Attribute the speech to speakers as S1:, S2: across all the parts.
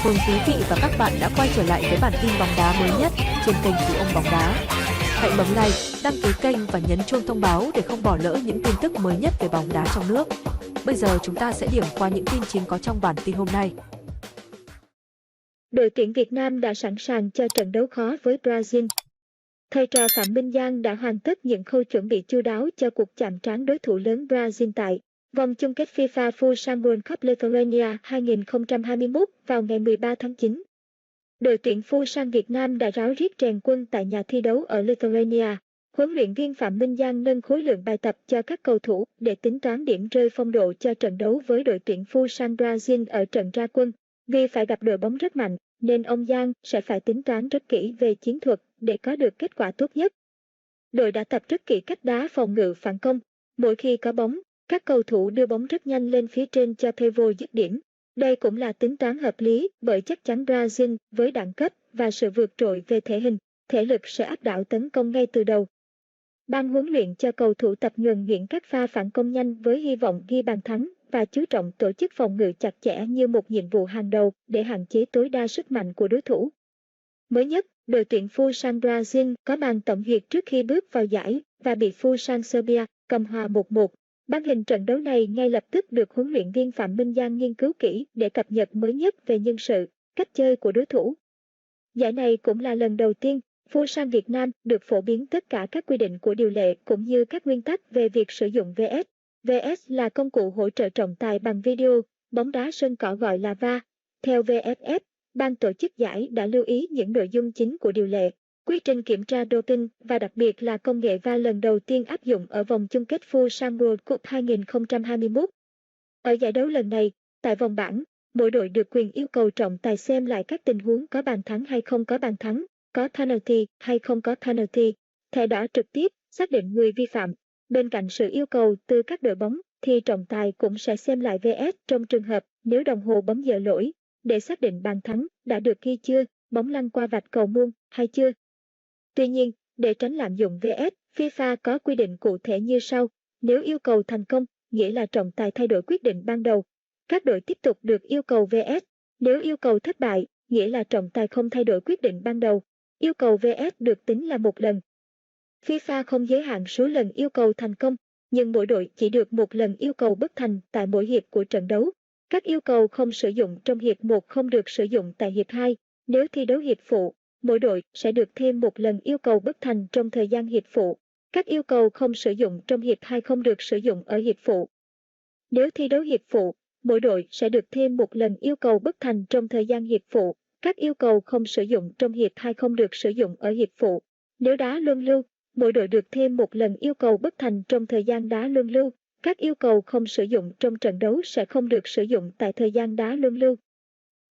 S1: Mừng quý vị và các bạn đã quay trở lại với bản tin bóng đá mới nhất trên kênh Phú Ông Bóng Đá. Hãy bấm like, đăng ký kênh và nhấn chuông thông báo để không bỏ lỡ những tin tức mới nhất về bóng đá trong nước. Bây giờ chúng ta sẽ điểm qua những tin chính có trong bản tin hôm nay.
S2: Đội tuyển Việt Nam đã sẵn sàng cho trận đấu khó với Brazil. Thầy trò Phạm Minh Giang đã hoàn tất những khâu chuẩn bị chu đáo cho cuộc chạm trán đối thủ lớn Brazil tại vòng chung kết FIFA Futsal World Cup Lithuania 2021 vào ngày 13 tháng 9. Đội tuyển Futsal Việt Nam đã ráo riết rèn quân tại nhà thi đấu ở Lithuania. Huấn luyện viên Phạm Minh Giang nâng khối lượng bài tập cho các cầu thủ để tính toán điểm rơi phong độ cho trận đấu với đội tuyển Futsal Brazil ở trận ra quân. Vì phải gặp đội bóng rất mạnh, nên ông Giang sẽ phải tính toán rất kỹ về chiến thuật để có được kết quả tốt nhất. Đội đã tập rất kỹ cách đá phòng ngự phản công. Mỗi khi có bóng, các cầu thủ đưa bóng rất nhanh lên phía trên cho pivot dứt điểm. Đây cũng là tính toán hợp lý bởi chắc chắn Brazil với đẳng cấp và sự vượt trội về thể hình, thể lực sẽ áp đảo tấn công ngay từ đầu. Ban huấn luyện cho cầu thủ tập nhuần nhuyễn các pha phản công nhanh với hy vọng ghi bàn thắng và chú trọng tổ chức phòng ngự chặt chẽ như một nhiệm vụ hàng đầu để hạn chế tối đa sức mạnh của đối thủ. Mới nhất, đội tuyển Futsal Brazil có màn tổng duyệt trước khi bước vào giải và bị Futsal Serbia cầm hòa 1-1. Bản hình trận đấu này ngay lập tức được huấn luyện viên Phạm Minh Giang nghiên cứu kỹ để cập nhật mới nhất về nhân sự, cách chơi của đối thủ. Giải này cũng là lần đầu tiên Futsal Việt Nam được phổ biến tất cả các quy định của điều lệ cũng như các nguyên tắc về việc sử dụng VS. VS là công cụ hỗ trợ trọng tài bằng video, bóng đá sân cỏ gọi là VAR. Theo VFF, ban tổ chức giải đã lưu ý những nội dung chính của điều lệ, quy trình kiểm tra doping và đặc biệt là công nghệ VAR lần đầu tiên áp dụng ở vòng chung kết Futsal World Cup 2021. Ở giải đấu lần này, tại vòng bảng, mỗi đội được quyền yêu cầu trọng tài xem lại các tình huống có bàn thắng hay không có bàn thắng, có penalty hay không có penalty, thẻ đỏ trực tiếp, xác định người vi phạm. Bên cạnh sự yêu cầu từ các đội bóng, thì trọng tài cũng sẽ xem lại VS trong trường hợp nếu đồng hồ bấm giờ lỗi, để xác định bàn thắng đã được ghi chưa, bóng lăn qua vạch cầu môn hay chưa. Tuy nhiên, để tránh lạm dụng VS, FIFA có quy định cụ thể như sau. Nếu yêu cầu thành công, nghĩa là trọng tài thay đổi quyết định ban đầu, các đội tiếp tục được yêu cầu VS. Nếu yêu cầu thất bại, nghĩa là trọng tài không thay đổi quyết định ban đầu, yêu cầu VS được tính là một lần. FIFA không giới hạn số lần yêu cầu thành công, nhưng mỗi đội chỉ được một lần yêu cầu bất thành tại mỗi hiệp của trận đấu. Các yêu cầu không sử dụng trong hiệp 1 không được sử dụng tại hiệp 2. Nếu thi đấu hiệp phụ, mỗi đội sẽ được thêm một lần yêu cầu bất thành trong thời gian hiệp phụ. Các yêu cầu không sử dụng trong hiệp 2 không được sử dụng ở hiệp phụ. Nếu thi đấu hiệp phụ, mỗi đội sẽ được thêm một lần yêu cầu bất thành trong thời gian hiệp phụ. Các yêu cầu không sử dụng trong hiệp 2 không được sử dụng ở hiệp phụ. Nếu đá luân lưu, mỗi đội được thêm một lần yêu cầu bất thành trong thời gian đá luân lưu. Các yêu cầu không sử dụng trong trận đấu sẽ không được sử dụng tại thời gian đá luân lưu.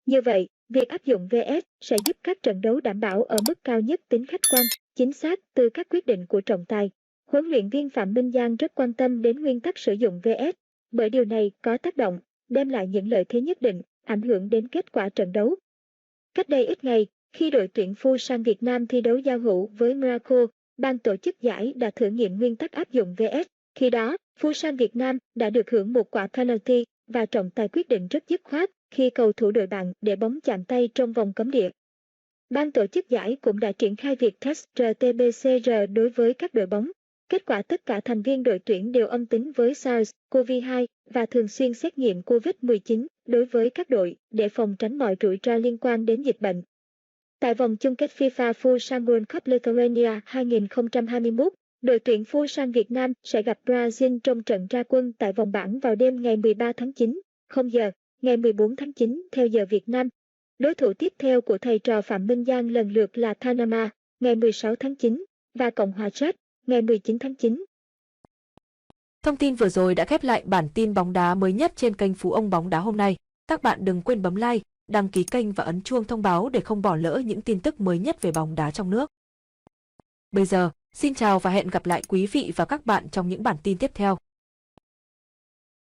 S2: Như vậy, việc áp dụng VS sẽ giúp các trận đấu đảm bảo ở mức cao nhất tính khách quan, chính xác từ các quyết định của trọng tài. Huấn luyện viên Phạm Minh Giang rất quan tâm đến nguyên tắc sử dụng VS, bởi điều này có tác động, đem lại những lợi thế nhất định, ảnh hưởng đến kết quả trận đấu. Cách đây ít ngày, khi đội tuyển Futsal Việt Nam thi đấu giao hữu với Morocco, ban tổ chức giải đã thử nghiệm nguyên tắc áp dụng VS. Khi đó, Futsal Việt Nam đã được hưởng một quả penalty và trọng tài quyết định rất dứt khoát khi cầu thủ đội bạn để bóng chạm tay trong vòng cấm địa. Ban tổ chức giải cũng đã triển khai việc test RT-PCR đối với các đội bóng. Kết quả tất cả thành viên đội tuyển đều âm tính với SARS-CoV-2 và thường xuyên xét nghiệm COVID-19 đối với các đội để phòng tránh mọi rủi ro liên quan đến dịch bệnh. Tại vòng chung kết FIFA Futsal World Cup Lithuania 2021, đội tuyển Futsal Việt Nam sẽ gặp Brazil trong trận ra quân tại vòng bảng vào đêm ngày 13 tháng 9, 0 giờ, ngày 14 tháng 9 theo giờ Việt Nam. Đối thủ tiếp theo của thầy trò Phạm Minh Giang lần lượt là Panama, ngày 16 tháng 9, và Cộng hòa Czech, ngày 19 tháng 9.
S1: Thông tin vừa rồi đã khép lại bản tin bóng đá mới nhất trên kênh Phú Ông Bóng Đá hôm nay. Các bạn đừng quên bấm like, đăng ký kênh và ấn chuông thông báo để không bỏ lỡ những tin tức mới nhất về bóng đá trong nước. Bây giờ, xin chào và hẹn gặp lại quý vị và các bạn trong những bản tin tiếp theo.